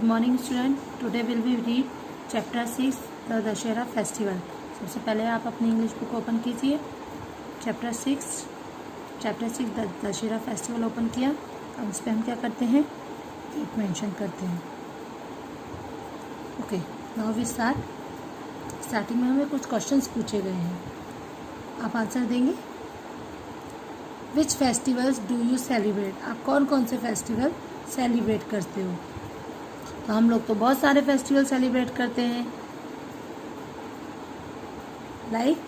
Good morning student. Today will be read chapter 6 the Dussehra festival. सबसे पहले आप अपनी इंग्लिश बुक ओपन कीजिए। Chapter 6 the Dussehra festival open किया। अब इस पर हम क्या करते हैं, डेट मेंशन करते हैं। Okay, now we start. Starting में हमें कुछ क्वेश्चंस पूछे गए हैं, आप आंसर देंगे। विच फेस्टिवल्स डू यू सेलिब्रेट? आप कौन कौन से फेस्टिवल सेलिब्रेट करते हो? तो हम लोग तो बहुत सारे फेस्टिवल सेलिब्रेट करते हैं, लाइक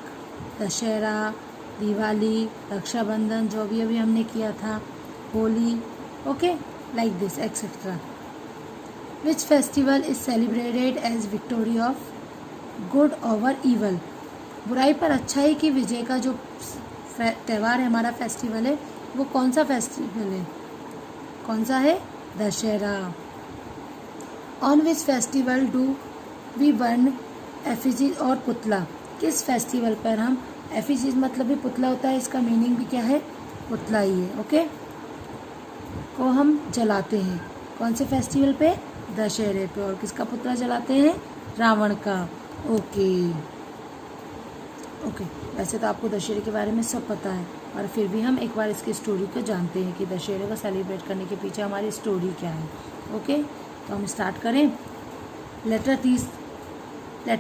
दशहरा, दिवाली, रक्षाबंधन जो भी अभी हमने किया था, Holi, okay, like this etcetera. Which festival is celebrated as victory of good over evil? बुराई पर अच्छाई की विजय का जो त्यौहार है, हमारा फेस्टिवल है, वो कौन सा फेस्टिवल है? कौन सा है? Dussehra. On which festival do we burn effigies और पुतला? किस फेस्टिवल पर हम एफिजीज मतलब भी पुतला होता है, इसका मीनिंग भी क्या है? पुतला ही है, ओके, को हम जलाते हैं। कौन से फेस्टिवल पे? दशहरे पे। और किसका पुतला जलाते हैं? रावण का। ओके, वैसे तो आपको दशहरे के बारे में सब पता है, और फिर भी हम एक बार इसकी स्टोरी को जानते हैं कि दशहरे को सेलिब्रेट करने के पीछे हमारी स्टोरी क्या है। ओके, तो हम स्टार्ट करें। Let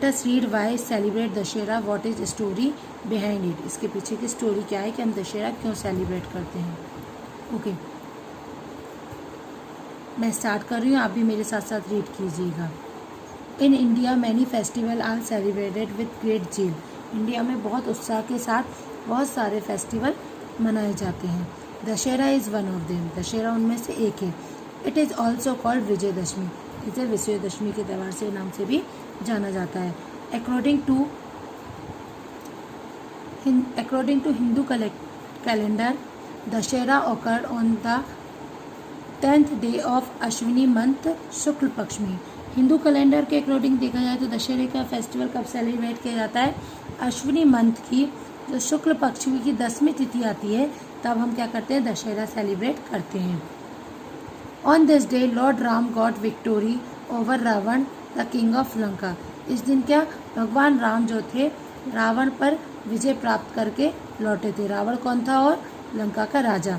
us read why celebrate Dussehra, what is story behind it. इसके पीछे की स्टोरी क्या है कि हम दशहरा क्यों सेलिब्रेट करते हैं। ओके, मैं स्टार्ट कर रही हूँ, आप भी मेरे साथ साथ रीड कीजिएगा। In India many festival are celebrated with great zeal. India में बहुत उत्साह के साथ बहुत सारे फेस्टिवल मनाए जाते हैं। Dussehra is one of them. Dussehra उनमें से एक है। It is also called Vijayadashami. इसे विजयदशमी के त्यौहार से नाम से भी जाना जाता है। According to Hindu calendar, Dussehra occurred on the 10th day of Ashwini month Shukla Paksha में। हिंदू कैलेंडर के अकॉर्डिंग देखा जाए तो दशहरे का फेस्टिवल कब सेलिब्रेट किया जाता है? अश्विनी मंथ की जो शुक्ल पक्ष की 10वीं तिथि आती है, तब हम क्या करते हैं? दशहरा सेलिब्रेट करते हैं। On this day lord Ram got victory over Ravan the king of Lanka. इस दिन क्या भगवान राम जो थे, रावण पर विजय प्राप्त करके लौटे थे। रावण कौन था? और लंका का राजा।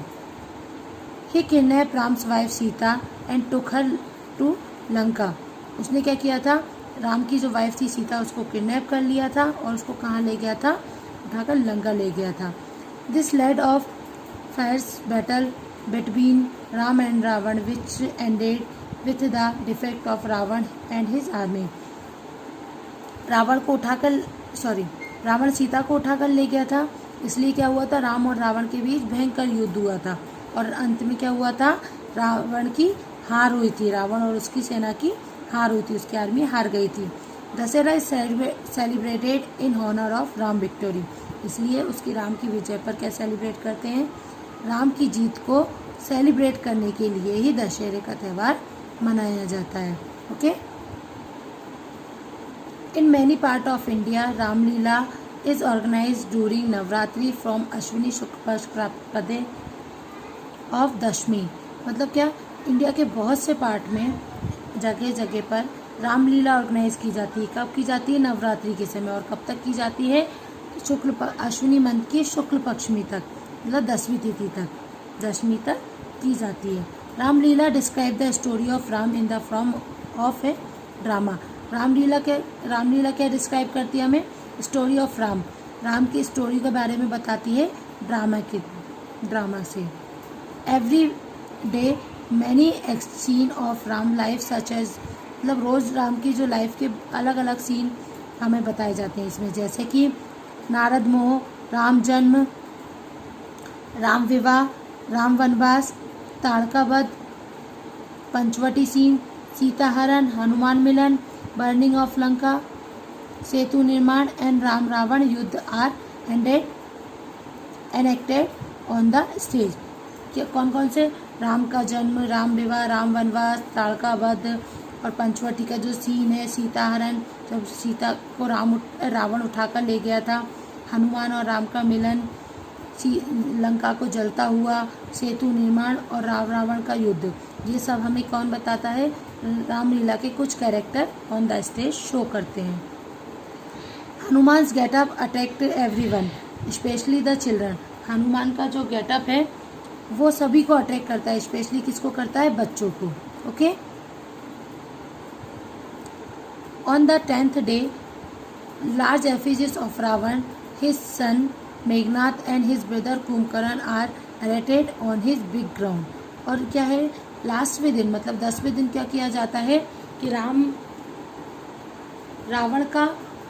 He kidnap Ram's wife Sita and took her to Lanka. उसने क्या किया था? राम की जो वाइफ थी सीता, उसको किडनैप कर लिया था और उसको कहाँ ले गया था? उठाकर लंका ले गया था। This led of fires battle between Ram and Ravan which ended with the defect of Ravan and his army. Ravan Sita को उठाकर ले गया था, इसलिए क्या हुआ था? राम और रावण के बीच भयंकर युद्ध हुआ था, और अंत में क्या हुआ था? रावण की हार हुई थी। रावण और उसकी सेना की हार हुई थी, उसकी आर्मी हार गई थी। Dussehra is celebrated in honour of Ram victory. इसलिए उसकी राम की विजय पर क्या सेलिब्रेट करते हैं? राम की जीत को सेलिब्रेट करने के लिए ही दशहरे का त्यौहार मनाया जाता है। Okay, in many part of India Ramlila is organised during Navratri from Ashwini Shukla Paksha Pratipada of दशमी। मतलब क्या, इंडिया के बहुत से पार्ट में जगह जगह पर रामलीला ऑर्गेनाइज की जाती है। कब की जाती है? नवरात्रि के समय। और कब तक की जाती है? अश्विनी मंथ की शुक्ल पक्षमी तक, मतलब 10वीं तिथि तक, 10वीं तक की जाती है। Ramlila describe the story of Ram in the form of A drama. Ramlila क्या डिस्क्राइब करती है हमें? स्टोरी ऑफ राम की स्टोरी के बारे में बताती है ड्रामा से। Every day many scene of Ram life such as, मतलब रोज़ राम की जो लाइफ के अलग अलग सीन हमें बताए जाते हैं इसमें, जैसे कि नारद मोह, राम जन्म, राम विवाह, राम वनवास, ताड़का वध, पंचवटी सीन, सीता हरण, हनुमान मिलन, बर्निंग ऑफ लंका, सेतु निर्माण एंड राम रावण युद्ध are enacted on the stage. क्या कौन कौन से? राम का जन्म, राम विवाह, राम वनवास, ताड़का वध और पंचवटी का जो सीन है, सीता हरण, जब सीता को रावण उठाकर ले गया था, हनुमान और राम का मिलन, लंका को जलता हुआ, सेतु निर्माण और रावण का युद्ध, ये सब हमें कौन बताता है? रामलीला के कुछ character on the stage show करते हैं। Hanuman's getup attract everyone specially the children. Hanuman का जो गेटअप है वो सभी को अट्रैक्ट करता है, स्पेशली किसको करता है, बच्चों को। Okay. On the 10th day large effigies of Ravan, his son Meghnath and his brother Kumbhkaran are erected on his big ground. और क्या है, लास्टवें दिन मतलब 10वें दिन क्या किया जाता है कि रावण का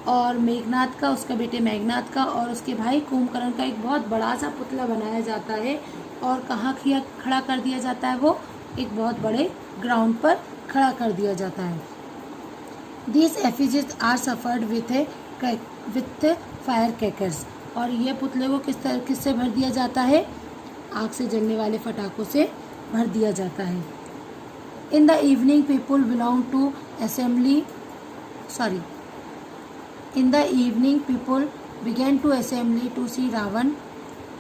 और मेघनाथ का, उसका बेटे मेघनाथ का और उसके भाई कुंभकर्ण का एक बहुत बड़ा सा पुतला बनाया जाता है। और कहाँ खड़ा कर दिया जाता है, वो एक बहुत बड़े ग्राउंड पर खड़ा कर दिया जाता है। These effigies are suffered with firecrackers। और ये पुतले को किससे भर दिया जाता है, आग से जलने वाले फटाकों से भर दिया जाता है। In the evening people belong to In the evening people began to assembly to see Ravan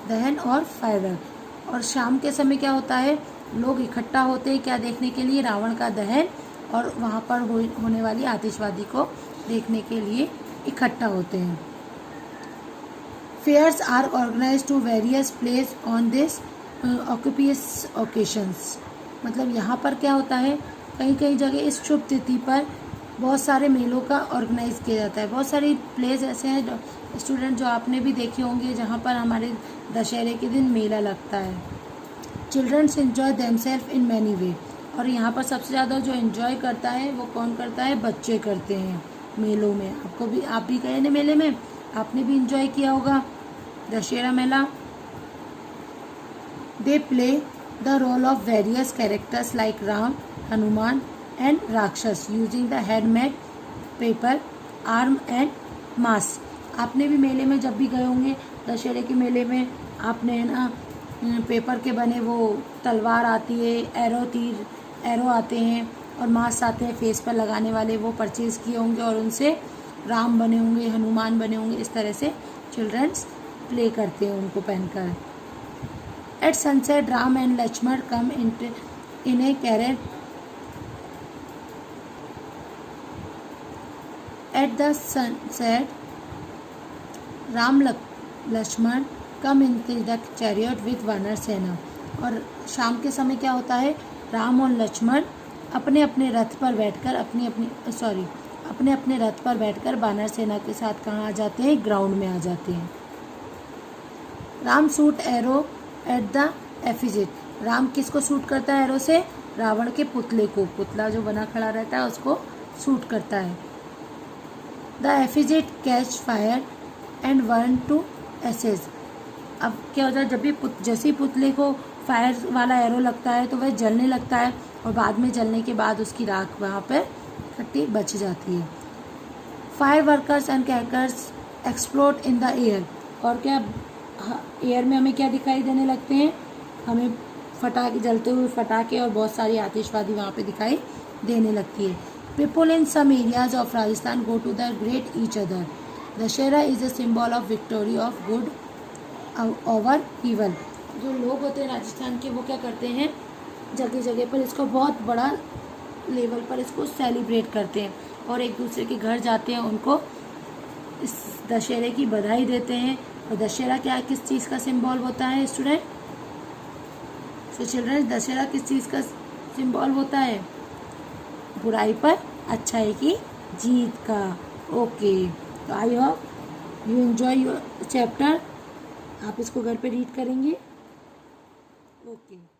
दहन और फायरवर्क। और शाम के समय क्या होता है, लोग इकट्ठा होते हैं क्या देखने के लिए, रावण का दहन और वहाँ पर होने वाली आतिशबाजी को देखने के लिए इकट्ठा होते हैं। Fairs are organised to various place on this auspicious occasions. मतलब यहाँ पर क्या होता है, कई कई जगह इस शुभ तिथि पर बहुत सारे मेलों का ऑर्गेनाइज किया जाता है। बहुत सारी प्लेस ऐसे हैं स्टूडेंट जो आपने भी देखे होंगे जहाँ पर हमारे दशहरे के दिन मेला लगता है। Childrens enjoy themselves in many way. और यहाँ पर सबसे ज़्यादा जो एंजॉय करता है वो कौन करता है, बच्चे करते हैं मेलों में। आप भी गए ना मेले में, आपने भी एंजॉय किया होगा दशहरा मेला। They play the role of various characters like Ram, Hanuman and rakshas using the handmade paper, arm and mask. आपने भी मेले में जब भी गए होंगे दशहरे के मेले में, आपने ना पेपर के बने वो तलवार आती है, एरो आते हैं और मास्क आते हैं फेस पर लगाने वाले, वो परचेज़ किए होंगे और उनसे राम बने होंगे, हनुमान बने होंगे। इस तरह से चिल्ड्रंस प्ले करते हैं उनको पहनकर। At sunset Ram and Lakshman come in a chariot. At the sunset Ram Lakshman come in the chariot with vanar sena. और शाम के समय क्या होता है, राम और लक्ष्मण अपने अपने रथ पर बैठकर वानर सेना के साथ कहाँ आ जाते हैं, ग्राउंड में आ जाते हैं। Ram shoot arrow at the effigy. Ram किसको शूट करता है एरो से, रावण के पुतले को, पुतला जो बना खड़ा रहता है उसको शूट करता है। The effigy catch fire and burn to ashes. अब क्या होता है, जब भी जैसे ही पुतले को फायर वाला एरो लगता है तो वह जलने लगता है और बाद में जलने के बाद उसकी राख वहाँ पर इकट्ठी बच जाती है। Fire workers and crackers explode in the air. और क्या एयर में हमें क्या दिखाई देने लगते हैं, हमें फटाके, जलते हुए फटाके और बहुत सारी आतिशबाजी वहाँ पे दिखाई देने लगती है। People in some areas of Rajasthan go to the greet each other. Dussehra is a symbol of victory of good over evil. जो लोग होते हैं राजस्थान के वो क्या करते हैं, जगह जगह पर इसको बहुत बड़ा लेवल पर इसको सेलिब्रेट करते हैं और एक दूसरे के घर जाते हैं, उनको इस दशहरे की बधाई देते हैं। और दशहरा क्या, किस चीज़ का सिंबल होता है स्टूडेंट, सो चिल्ड्रन, दशहरा किस चीज़ का सिंबल होता है, बुराई पर अच्छाई की जीत का। ओके, तो I hope you enjoy your chapter. आप इसको घर पे रीड करेंगे। ओके।